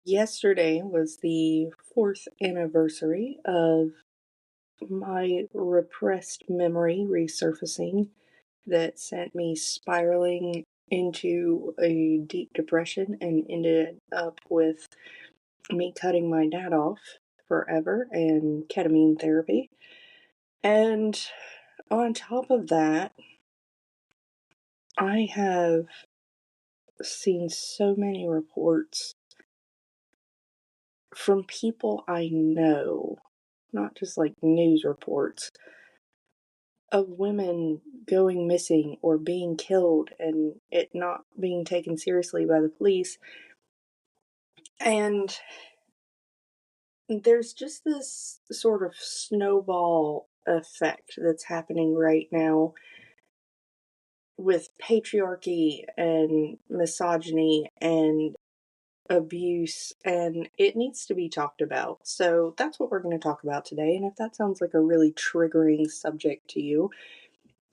Yesterday was the 4th anniversary of my repressed memory resurfacing that sent me spiraling into a deep depression and ended up with me cutting my dad off forever and ketamine therapy. And on top of that, I have seen so many reports from people I know, not just like news reports, of women going missing or being killed and it not being taken seriously by the police. And there's just this sort of snowball effect that's happening right now with patriarchy and misogyny and abuse, and it needs to be talked about. So that's what we're going to talk about today. And if that sounds like a really triggering subject to you,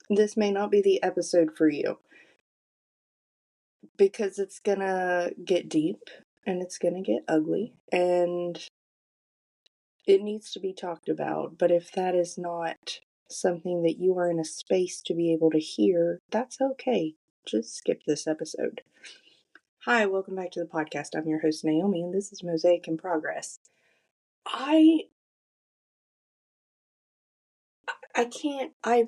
this may not be the episode for you, because it's gonna get deep and it's gonna get ugly and it needs to be talked about. But if that is not something that you are in a space to be able to hear, that's okay. Just skip this episode. Hi, welcome back to the podcast. I'm your host, Naomi, and this is Mosaic in Progress. I've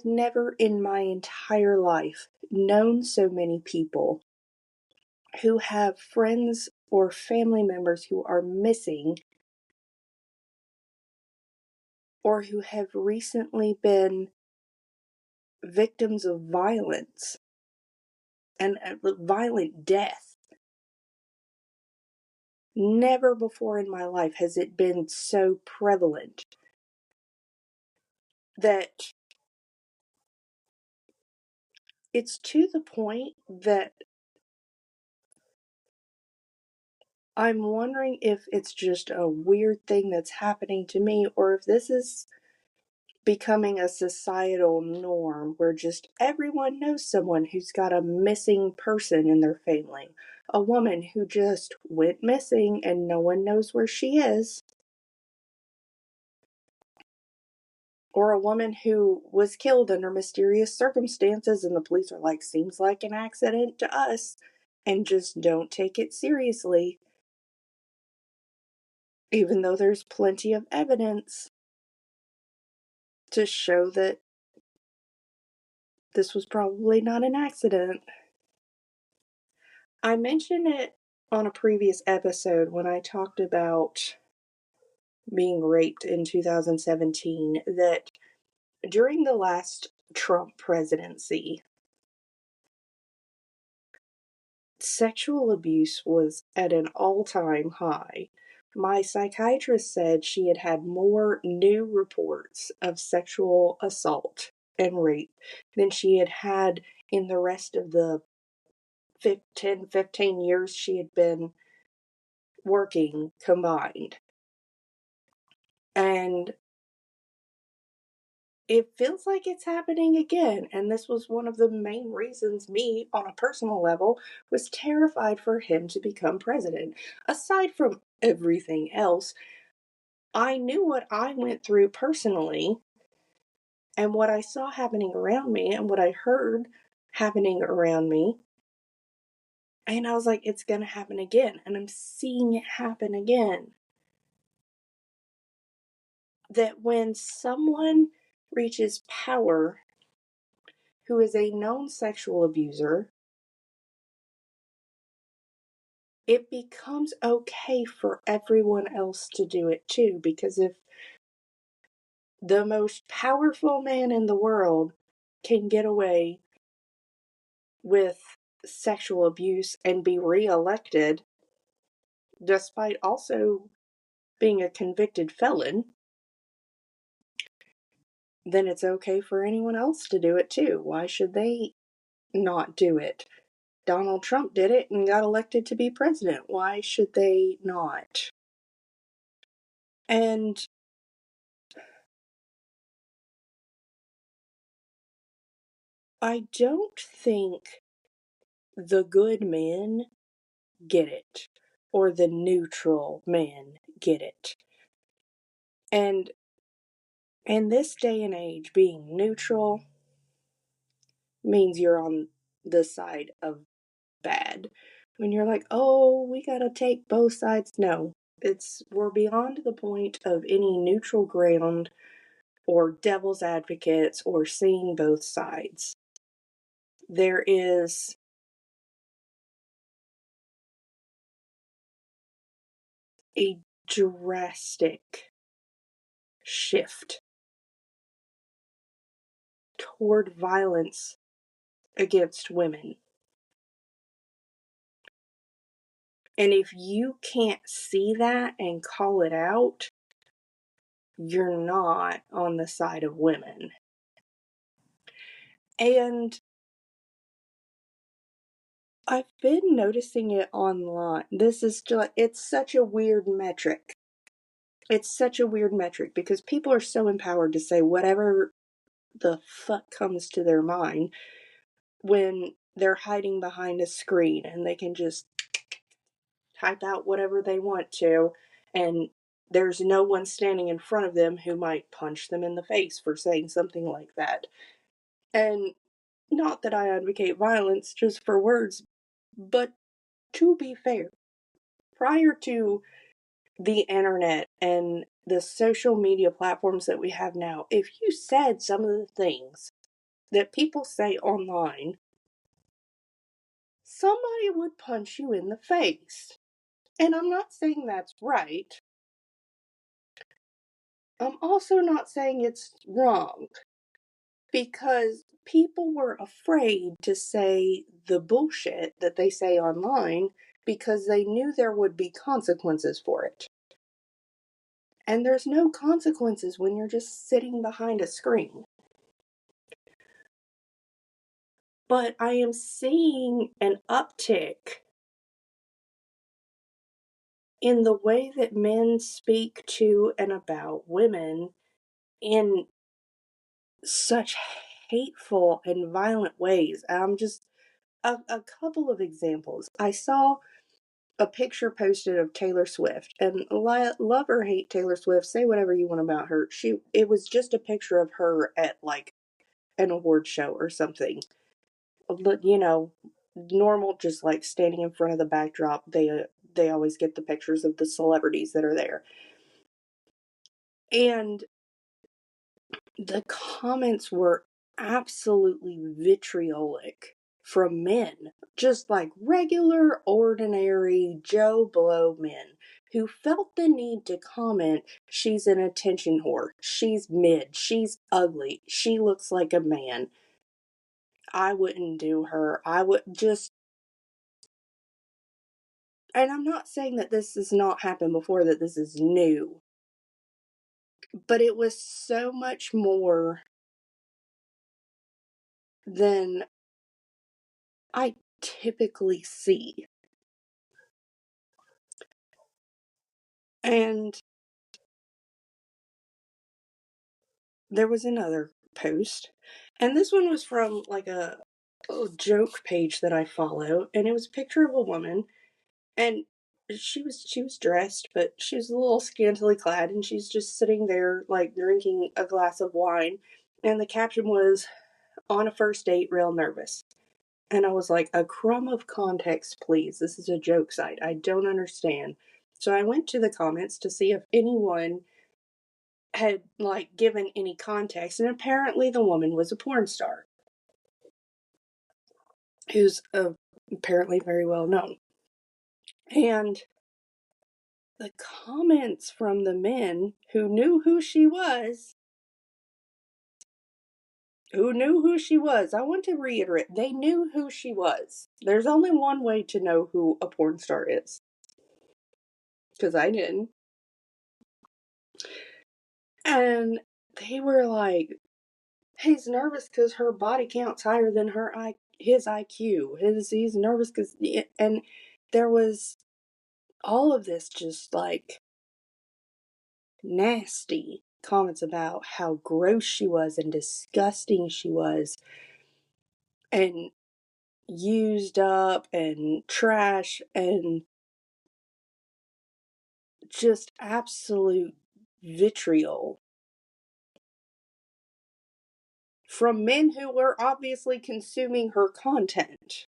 never in my entire life known so many people who have friends or family members who are missing or who have recently been victims of violence and violent death. Never before in my life has it been so prevalent that it's to the point that I'm wondering if it's just a weird thing that's happening to me, or if this is becoming a societal norm where just everyone knows someone who's got a missing person in their family. A woman who just went missing and no one knows where she is. Or a woman who was killed under mysterious circumstances and the police are like, seems like an accident to us, and just don't take it seriously. Even though there's plenty of evidence to show that this was probably not an accident. I mentioned it on a previous episode when I talked about being raped in 2017, that during the last Trump presidency, sexual abuse was at an all-time high. My psychiatrist said she had had more new reports of sexual assault and rape than she had had in the rest of the 15 years she had been working combined. And it feels like it's happening again. And this was one of the main reasons me, on a personal level, was terrified for him to become president. Aside from everything else, I knew what I went through personally and what I saw happening around me and what I heard happening around me. And I was like, it's going to happen again. And I'm seeing it happen again. That when someone reaches power who is a known sexual abuser, it becomes okay for everyone else to do it too. Because if the most powerful man in the world can get away with sexual abuse and be reelected, despite also being a convicted felon, then it's okay for anyone else to do it too. Why should they not do it? Donald Trump did it and got elected to be president. Why should they not? And I don't think the good men get it. or the neutral men get it. And in this day and age, being neutral means you're on the side of bad. When you're like, oh, we gotta take both sides. No, we're beyond the point of any neutral ground or devil's advocates or seeing both sides. There is a drastic shift toward violence against women. And if you can't see that and call it out, you're not on the side of women. And I've been noticing it online. This is just, it's such a weird metric. It's such a weird metric because people are so empowered to say whatever the fuck comes to their mind when they're hiding behind a screen and they can just type out whatever they want to, and there's no one standing in front of them who might punch them in the face for saying something like that. And not that I advocate violence just for words, but to be fair, prior to the internet and the social media platforms that we have now, if you said some of the things that people say online, somebody would punch you in the face. And I'm not saying that's right. I'm also not saying it's wrong, because people were afraid to say the bullshit that they say online because they knew there would be consequences for it. And there's no consequences when you're just sitting behind a screen. But I am seeing an uptick in the way that men speak to and about women in such hateful and violent ways. I'm just a couple of examples. I saw a picture posted of Taylor Swift, and love or hate Taylor Swift, say whatever you want about her. It was just a picture of her at like an award show or something. You know, normal, just like standing in front of the backdrop. They always get the pictures of the celebrities that are there. And the comments were absolutely vitriolic from men, just like regular, ordinary Joe Blow men who felt the need to comment, she's an attention whore, she's mid, she's ugly, she looks like a man, I wouldn't do her, I would just. And I'm not saying that this has not happened before, that this is new, but it was so much more than I typically see. And there was another post, and this one was from like a joke page that I follow, and it was a picture of a woman, and she was dressed, but she was a little scantily clad, and she's just sitting there like drinking a glass of wine, and the caption was, "On a first date, real nervous." And I was like, a crumb of context, please. This is a joke site. I don't understand. So I went to the comments to see if anyone had like given any context, and apparently the woman was a porn star who's apparently very well known. And the comments from the men who knew who she was, I want to reiterate, they knew who she was. There's only one way to know who a porn star is, because I didn't. And they were like, he's nervous because her body count's higher than his IQ. He's nervous because, and there was all of this just like nasty comments about how gross she was and disgusting she was, and used up and trash. And just absolute vitriol from men who were obviously consuming her content.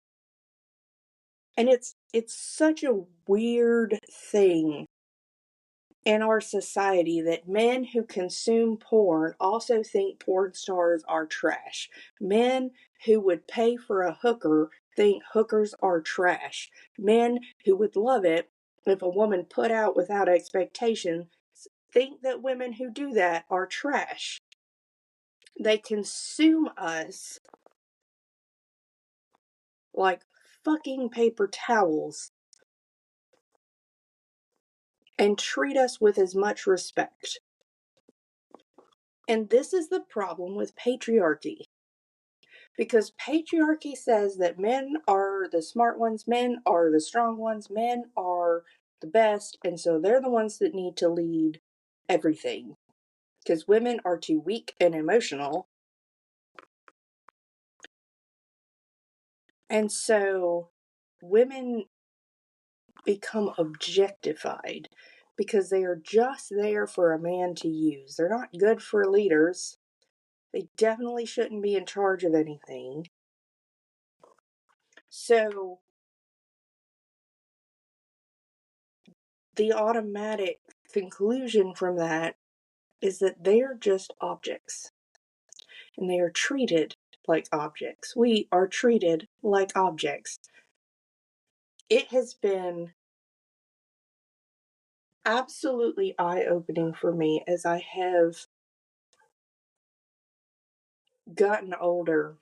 And it's such a weird thing in our society that men who consume porn also think porn stars are trash. Men who would pay for a hooker think hookers are trash. Men who would love it if a woman put out without expectation think that women who do that are trash. They consume us like fucking paper towels and treat us with as much respect. And this is the problem with patriarchy. Because patriarchy says that men are the smart ones, men are the strong ones, men are the best, and so they're the ones that need to lead everything. Because women are too weak and emotional. And so women become objectified because they are just there for a man to use. They're not good for leaders. They definitely shouldn't be in charge of anything. So the automatic conclusion from that is that they're just objects. And they are treated like objects. We are treated like objects. It has been absolutely eye-opening for me as I have gotten older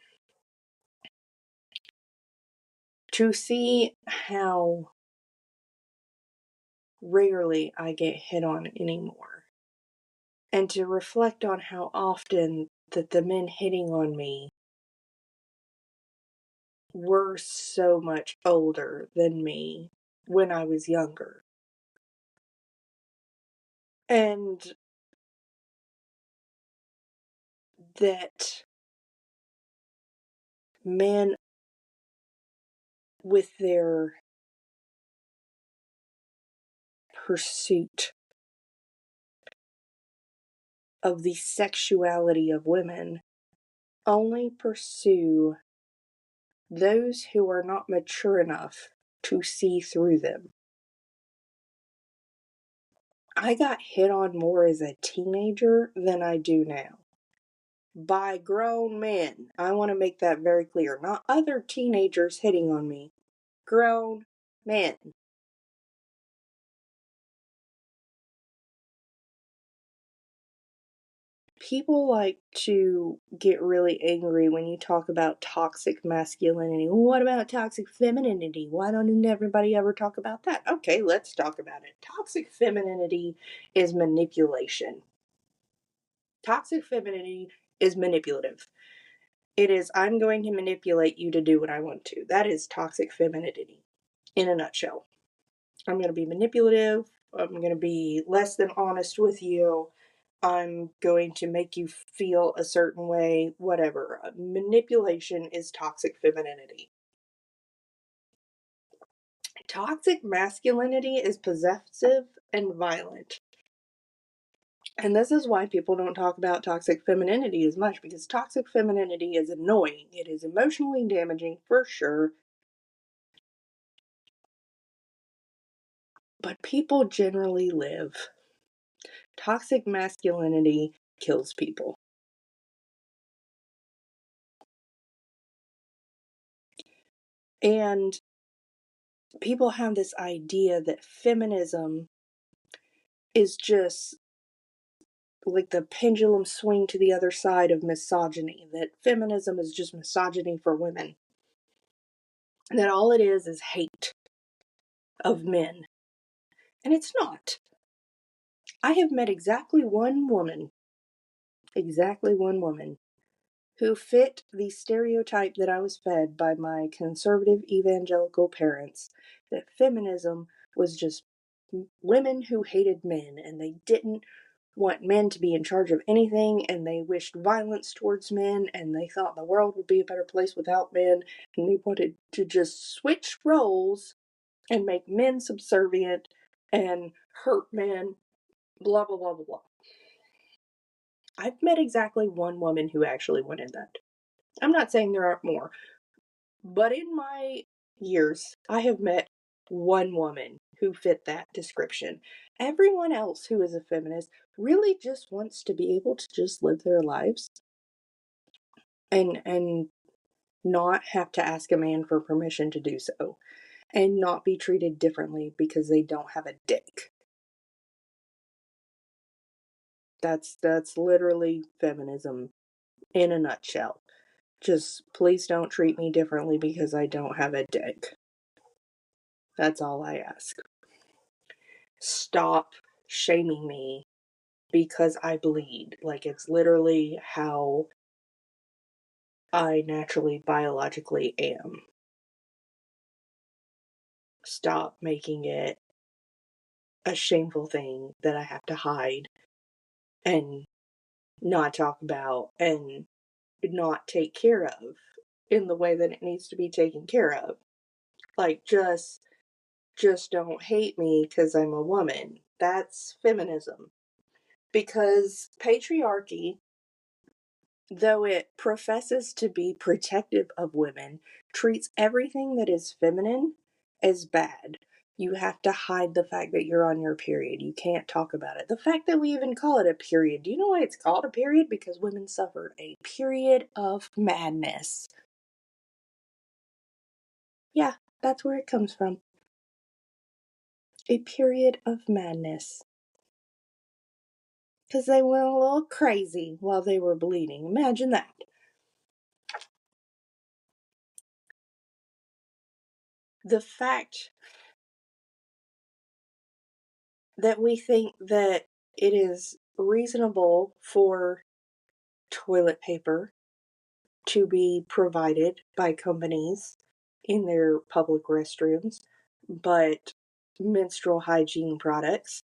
to see how rarely I get hit on anymore. And to reflect on how often that the men hitting on me were so much older than me when I was younger. And that men with their pursuit of the sexuality of women only pursue those who are not mature enough to see through them. I got hit on more as a teenager than I do now. By grown men. I want to make that very clear. Not other teenagers hitting on me. Grown men. People like to get really angry when you talk about toxic masculinity. What about toxic femininity? Why don't everybody ever talk about that? Okay, let's talk about it. Toxic femininity is manipulation. Toxic femininity is manipulative. It is, I'm going to manipulate you to do what I want to. That is toxic femininity in a nutshell. I'm going to be manipulative. I'm going to be less than honest with you. I'm going to make you feel a certain way, whatever. Manipulation is toxic femininity. Toxic masculinity is possessive and violent. And this is why people don't talk about toxic femininity as much, because toxic femininity is annoying. It is emotionally damaging for sure. But people generally live. Toxic masculinity kills people. And people have this idea that feminism is just like the pendulum swing to the other side of misogyny, that feminism is just misogyny for women, that all it is hate of men. And it's not. I have met exactly one woman who fit the stereotype that I was fed by my conservative evangelical parents, that feminism was just women who hated men and they didn't want men to be in charge of anything, and they wished violence towards men, and they thought the world would be a better place without men, and they wanted to just switch roles and make men subservient and hurt men, blah, blah, blah, blah, blah. I've met exactly one woman who actually wanted that. I'm not saying there aren't more, but in my years, I have met one woman who fit that description. Everyone else who is a feminist really just wants to be able to just live their lives and not have to ask a man for permission to do so and not be treated differently because they don't have a dick. That's literally feminism in a nutshell. Just please don't treat me differently because I don't have a dick. That's all I ask. Stop shaming me because I bleed. Like, it's literally how I naturally, biologically am. Stop making it a shameful thing that I have to hide and not talk about and not take care of in the way that it needs to be taken care of. Like, just don't hate me because I'm a woman. That's feminism. Because patriarchy, though it professes to be protective of women, treats everything that is feminine as bad. You have to hide the fact that you're on your period. You can't talk about it. The fact that we even call it a period. Do you know why it's called a period? Because women suffered a period of madness. Yeah, that's where it comes from. A period of madness. Because they went a little crazy while they were bleeding. Imagine that. The fact that we think that it is reasonable for toilet paper to be provided by companies in their public restrooms, but menstrual hygiene products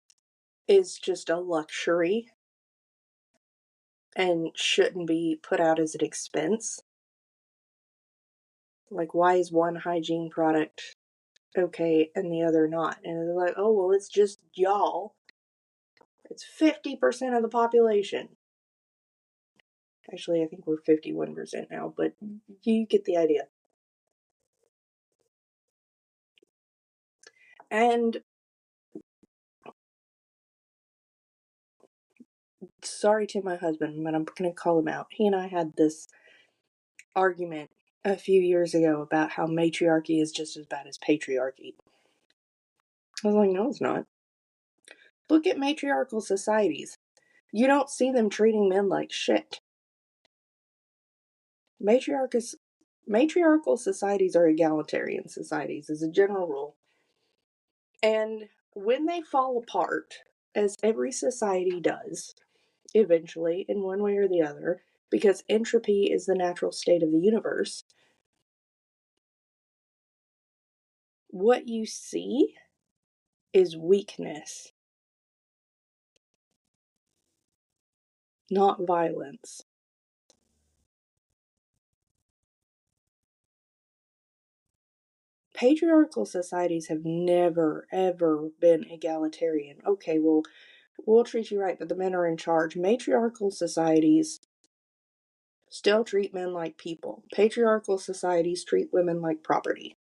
is just a luxury and shouldn't be put out as an expense. Like, why is one hygiene product okay and the other not? And they're like, oh, well, it's just y'all. It's 50% of the population. Actually, I think we're 51% now, but you get the idea. And sorry to my husband, but I'm going to call him out. He and I had this argument a few years ago about how matriarchy is just as bad as patriarchy. I was like, no, it's not. Look at matriarchal societies. You don't see them treating men like shit. Matriarchal societies are egalitarian societies, as a general rule. And when they fall apart, as every society does, eventually, in one way or the other, because entropy is the natural state of the universe, what you see is weakness, not violence. Patriarchal societies have never, ever been egalitarian. Okay, well, we'll treat you right, but the men are in charge. Matriarchal societies still treat men like people. Patriarchal societies treat women like property.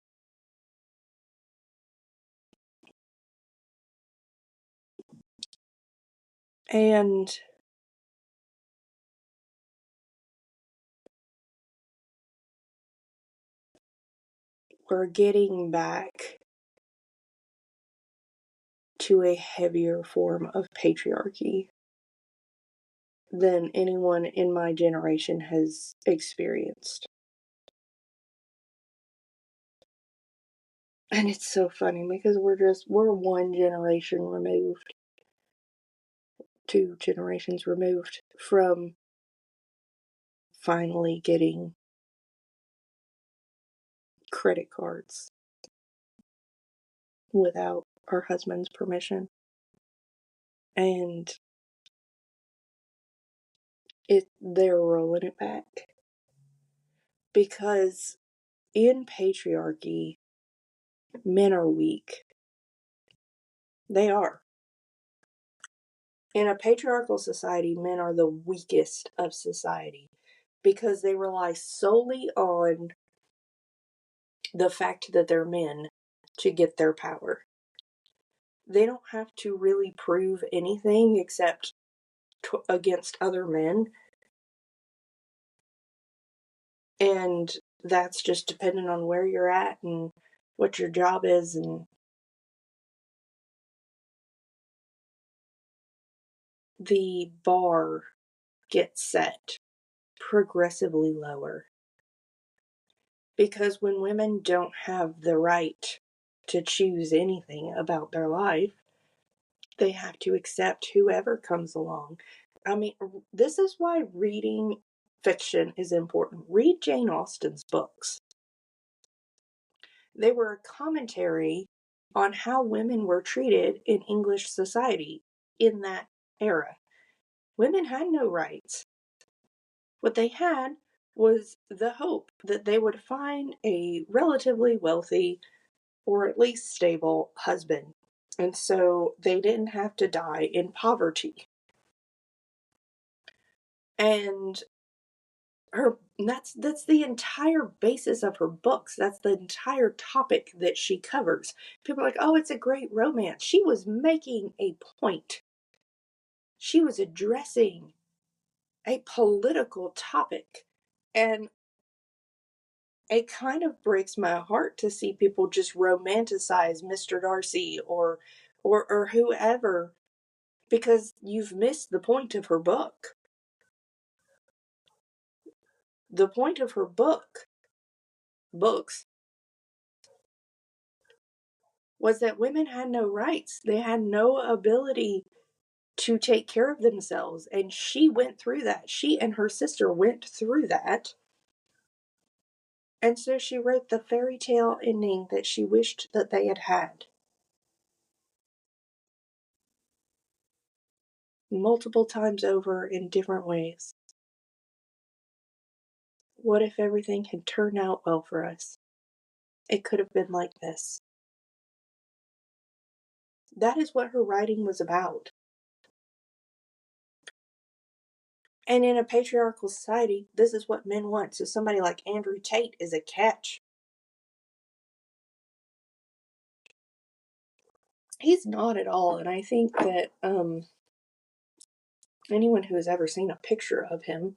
And we're getting back to a heavier form of patriarchy than anyone in my generation has experienced. And it's so funny because we're one generation removed, 2 generations removed from finally getting credit cards without our husband's permission. And they're rolling it back. Because in patriarchy, men are weak. They are. In a patriarchal society, men are the weakest of society because they rely solely on the fact that they're men to get their power. They don't have to really prove anything except against other men. And that's just dependent on where you're at and what your job is. And the bar gets set progressively lower. Because when women don't have the right to choose anything about their life, they have to accept whoever comes along. I mean, this is why reading fiction is important. Read Jane Austen's books. They were a commentary on how women were treated in English society in that era. Women had no rights. What they had was the hope that they would find a relatively wealthy or at least stable husband. And so they didn't have to die in poverty. And that's the entire basis of her books. That's the entire topic that she covers. People are like, "Oh, it's a great romance." She was making a point. She was addressing a political topic. And it kind of breaks my heart to see people just romanticize Mr. Darcy or whoever, because you've missed the point of her book. The point of her books was that women had no rights. They had no ability to take care of themselves. And she went through that. She and her sister went through that. And so she wrote the fairy tale ending that she wished that they had had. Multiple times over in different ways. What if everything had turned out well for us? It could have been like this. That is what her writing was about. And in a patriarchal society, this is what men want. So somebody like Andrew Tate is a catch. He's not at all. And I think that anyone who has ever seen a picture of him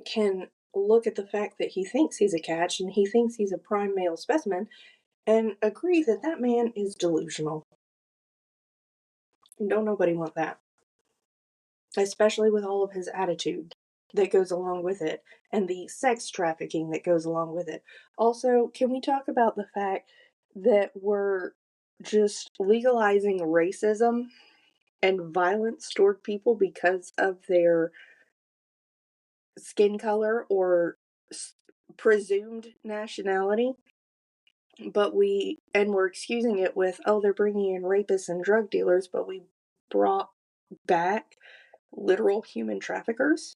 can look at the fact that he thinks he's a catch and he thinks he's a prime male specimen and agree that that man is delusional. Don't nobody want that. Especially with all of his attitude that goes along with it and the sex trafficking that goes along with it. Also, can we talk about the fact that we're just legalizing racism and violence toward people because of their skin color or presumed nationality? But we're excusing it with, oh, they're bringing in rapists and drug dealers, but we brought back literal human traffickers.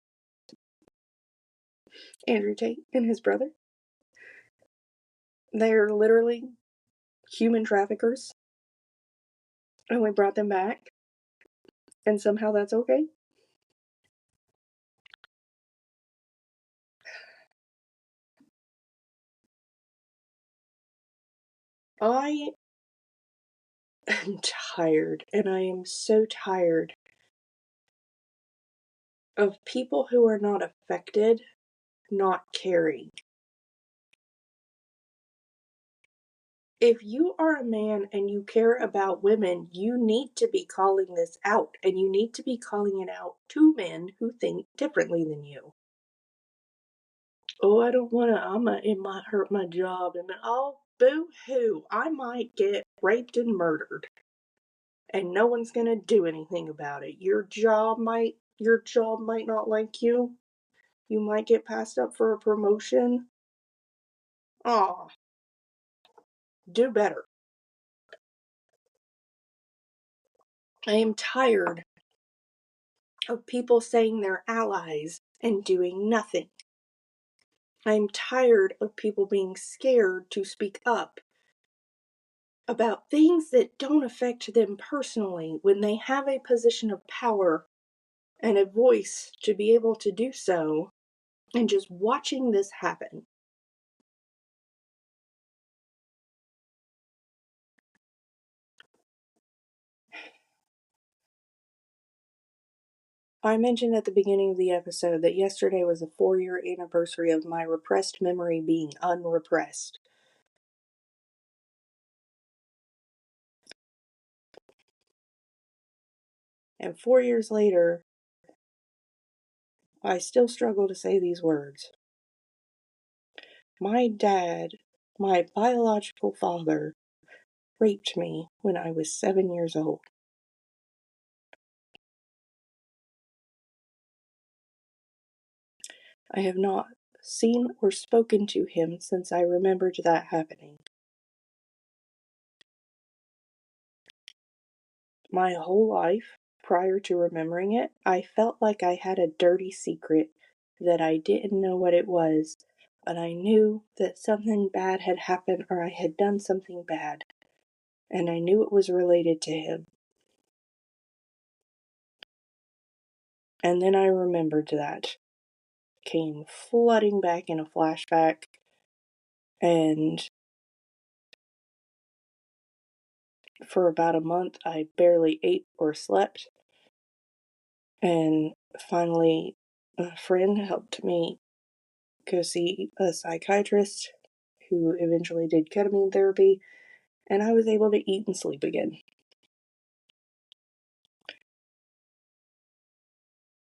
Andrew Tate and his brother. They're literally human traffickers. And we brought them back. And somehow that's okay. I am tired. And I am so tired of people who are not affected not caring. If you are a man and you care about women, you need to be calling this out, and you need to be calling it out to men who think differently than you. Oh, I don't want to, it might hurt my job. And oh, boo hoo, I might get raped and murdered. And no one's going to do anything about it. Your job might not like you. You might get passed up for a promotion. Aw, do better. I am tired of people saying they're allies and doing nothing. I'm tired of people being scared to speak up about things that don't affect them personally when they have a position of power and a voice to be able to do so, and just watching this happen. I mentioned at the beginning of the episode that yesterday was a 4-year anniversary of my repressed memory being unrepressed. And 4 years later, I still struggle to say these words. My dad, my biological father, raped me when I was 7 years old. I have not seen or spoken to him since I remembered that happening. My whole life, prior to remembering it, I felt like I had a dirty secret that I didn't know what it was, but I knew that something bad had happened or I had done something bad, and I knew it was related to him. And then I remembered that. Came flooding back in a flashback, and for about a month I barely ate or slept. And finally, a friend helped me go see a psychiatrist who eventually did ketamine therapy, and I was able to eat and sleep again.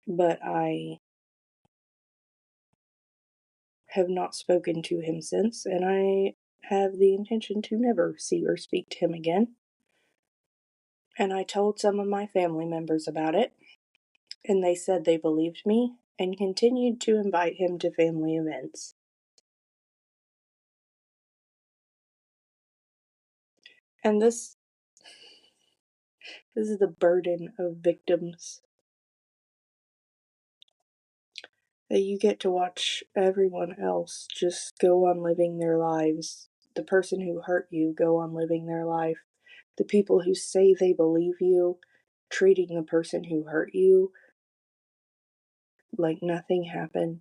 But I have not spoken to him since, and I have the intention to never see or speak to him again. And I told some of my family members about it, and they said they believed me and continued to invite him to family events. And this is the burden of victims, that you get to watch everyone else just go on living their lives. The person who hurt you go on living their life. The people who say they believe you, treating the person who hurt you like nothing happened.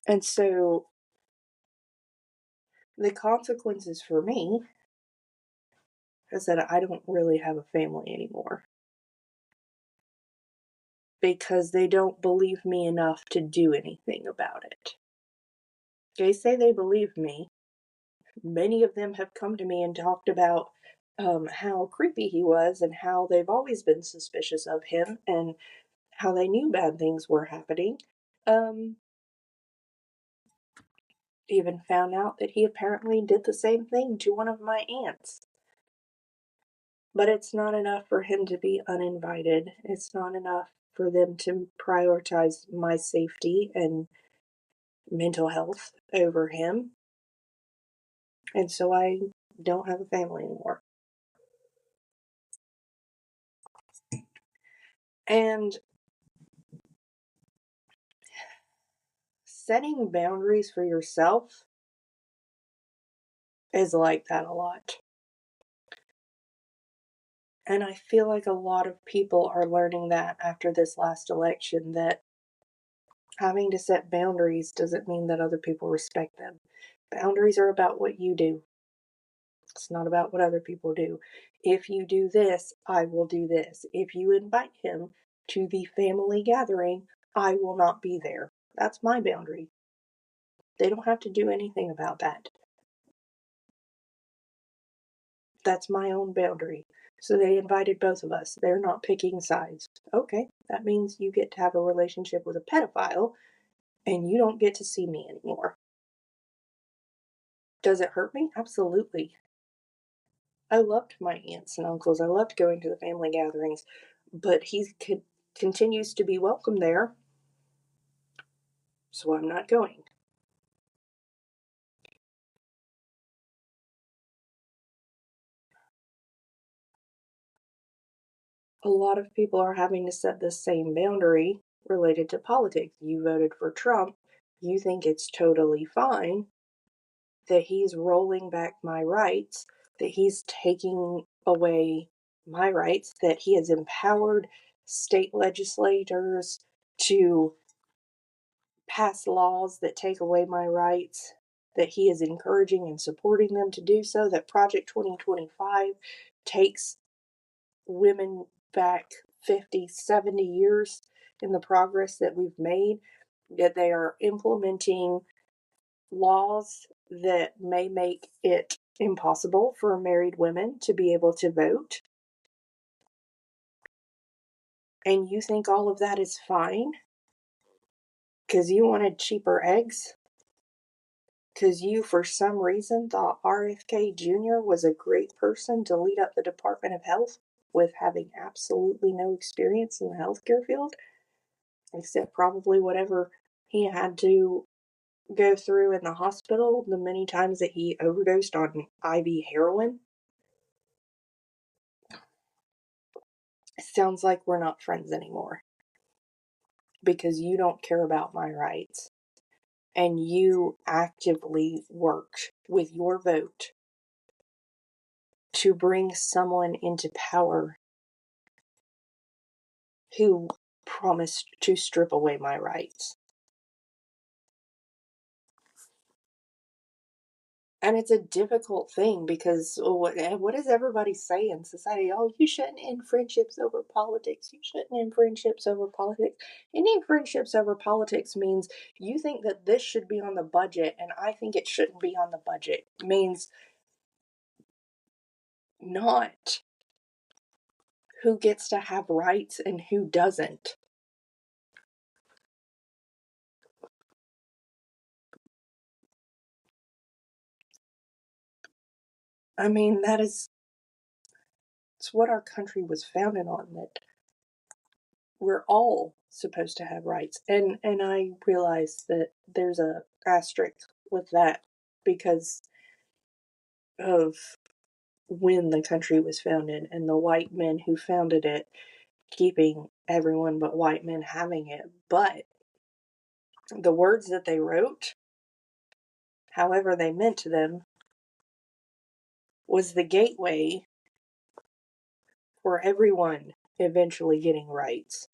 And so the consequences for me is that I don't really have a family anymore, because they don't believe me enough to do anything about it. They say they believe me. Many of them have come to me and talked about how creepy he was and how they've always been suspicious of him and how they knew bad things were happening. Um, Even found out that he apparently did the same thing to one of my aunts. But it's not enough for him to be uninvited. It's not enough for them to prioritize my safety and mental health over him. And so I don't have a family anymore. And setting boundaries for yourself is like that a lot. And I feel like a lot of people are learning that after this last election, that having to set boundaries doesn't mean that other people respect them. Boundaries are about what you do. It's not about what other people do. If you do this, I will do this. If you invite him to the family gathering, I will not be there. That's my boundary. They don't have to do anything about that. That's my own boundary. So they invited both of us. They're not picking sides. Okay, that means you get to have a relationship with a pedophile and you don't get to see me anymore. Does it hurt me? Absolutely. I loved my aunts and uncles. I loved going to the family gatherings, but continues to be welcome there, so I'm not going. A lot of people are having to set the same boundary related to politics. You voted for Trump, you think it's totally fine that he's rolling back my rights, that he's taking away my rights, that he has empowered state legislators to pass laws that take away my rights, that he is encouraging and supporting them to do so, that Project 2025 takes women back 50, 70 years in the progress that we've made, that they are implementing laws that may make it impossible for married women to be able to vote. And you think all of that is fine because you wanted cheaper eggs? Because you, for some reason, thought RFK Jr. was a great person to lead up the Department of Health with having absolutely no experience in the healthcare field, except probably whatever he had to go through in the hospital the many times that he overdosed on IV heroin. It sounds like we're not friends anymore because you don't care about my rights and you actively worked with your vote to bring someone into power who promised to strip away my rights. And it's a difficult thing because what does everybody say in society? Oh, you shouldn't end friendships over politics. You shouldn't end friendships over politics. Ending friendships over politics means you think that this should be on the budget and I think it shouldn't be on the budget. It means not who gets to have rights and who doesn't. I mean, it's what our country was founded on, that we're all supposed to have rights. And I realize that there's a asterisk with that because of when the country was founded and the white men who founded it keeping everyone but white men having it. But the words that they wrote, however they meant to them, was the gateway for everyone eventually getting rights.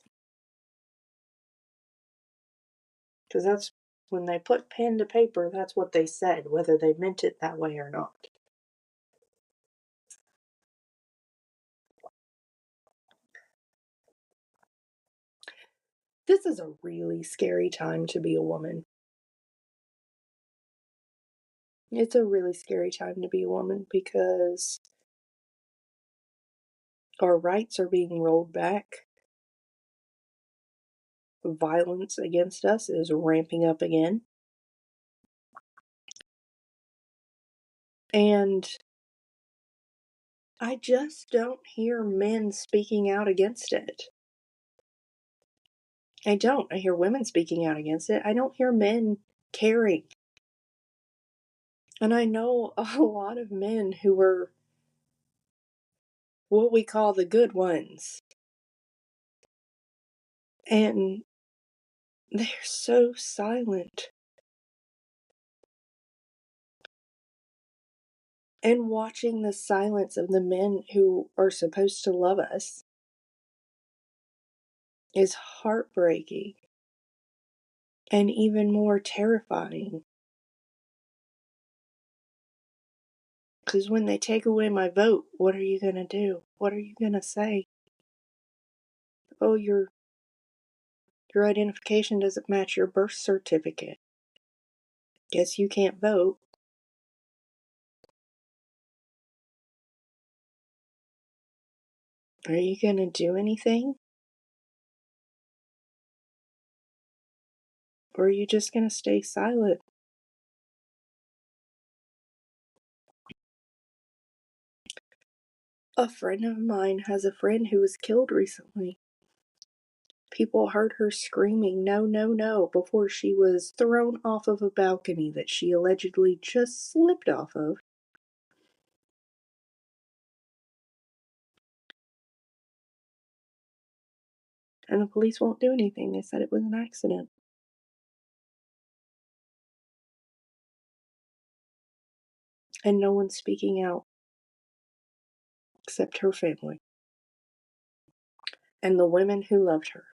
Because that's when they put pen to paper, that's what they said, whether they meant it that way or not. This is a really scary time to be a woman. It's a really scary time to be a woman because our rights are being rolled back. Violence against us is ramping up again. And I just don't hear men speaking out against it. I don't. I hear women speaking out against it. I don't hear men caring. And I know a lot of men who are what we call the good ones. And they're so silent. And watching the silence of the men who are supposed to love us is heartbreaking and even more terrifying. Because when they take away my vote, what are you going to do? What are you going to say? Oh, your identification doesn't match your birth certificate. Guess you can't vote. Are you going to do anything? Or are you just going to stay silent? A friend of mine has a friend who was killed recently. People heard her screaming, "No, no, no," before she was thrown off of a balcony that she allegedly just slipped off of. And the police won't do anything. They said it was an accident. And no one's speaking out except her family and the women who loved her.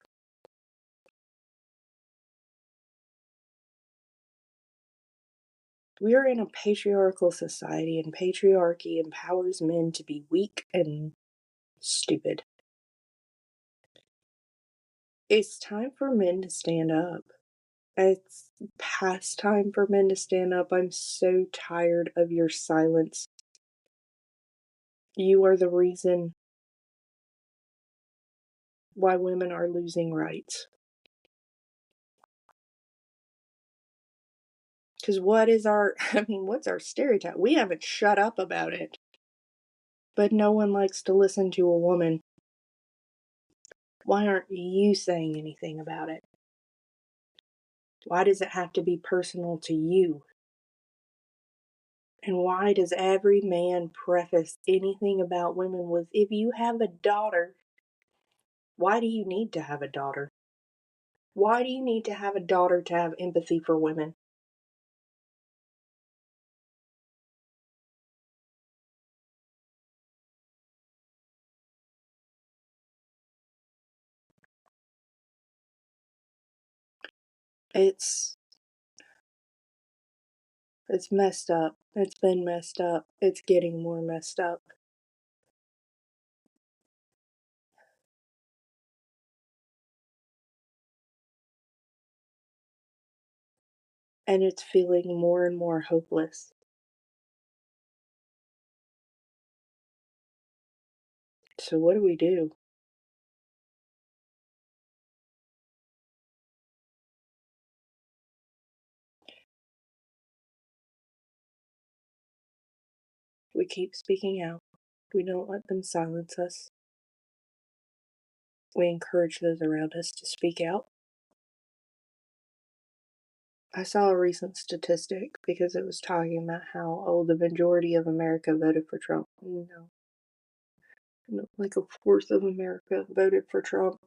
We are in a patriarchal society, and patriarchy empowers men to be weak and stupid. It's time for men to stand up. It's past time for men to stand up. I'm so tired of your silence. You are the reason why women are losing rights. Because what's our stereotype? We haven't shut up about it. But no one likes to listen to a woman. Why aren't you saying anything about it? Why does it have to be personal to you? And why does every man preface anything about women with, if you have a daughter, why do you need to have a daughter? Why do you need to have a daughter to have empathy for women? It's it's messed up. It's been messed up. It's getting more messed up. And it's feeling more and more hopeless. So what do we do? We keep speaking out. We don't let them silence us. We encourage those around us to speak out. I saw a recent statistic because it was talking about how the majority of America voted for Trump. No, like a fourth of America voted for Trump.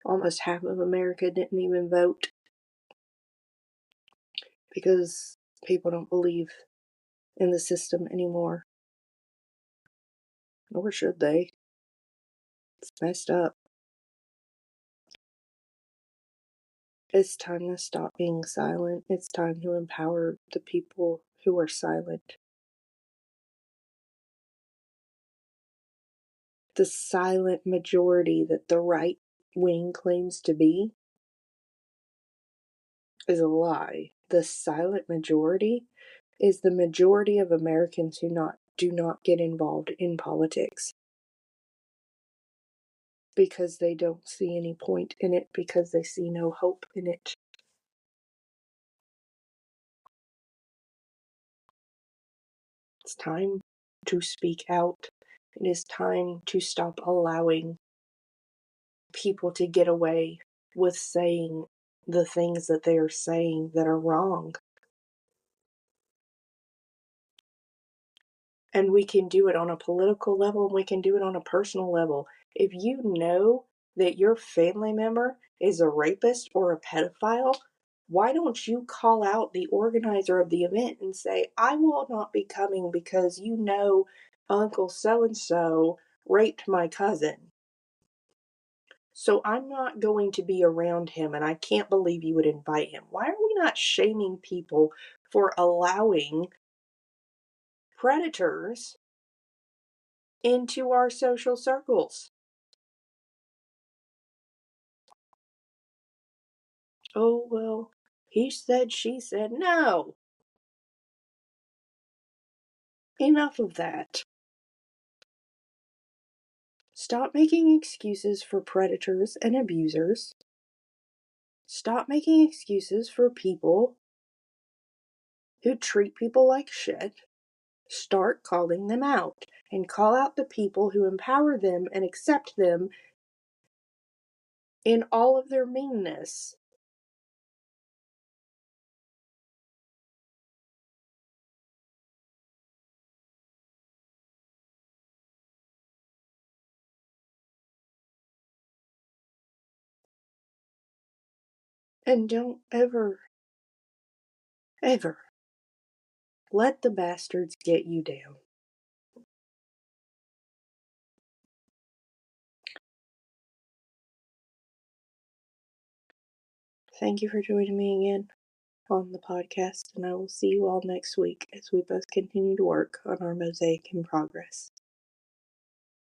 Almost half of America didn't even vote because people don't believe in the system anymore. Nor should they. It's messed up. It's time to stop being silent. It's time to empower the people who are silent. The silent majority that the right wing claims to be is a lie. The silent majority is the majority of Americans who do not get involved in politics because they don't see any point in it, because they see no hope in it. It's time to speak out. It is time to stop allowing people to get away with saying the things that they are saying that are wrong. And we can do it on a political level, and we can do it on a personal level. If you know that your family member is a rapist or a pedophile, why don't you call out the organizer of the event and say, I will not be coming because you know Uncle so and so raped my cousin. So I'm not going to be around him, and I can't believe you would invite him. Why are we not shaming people for allowing predators into our social circles? Oh, well, he said, she said. No, enough of that. Stop making excuses for predators and abusers. Stop making excuses for people who treat people like shit. Start calling them out, and call out the people who empower them and accept them in all of their meanness. And don't ever, ever Let the bastards get you down. Thank you for joining me again on the podcast, and I will see you all next week as we both continue to work on our mosaic in progress.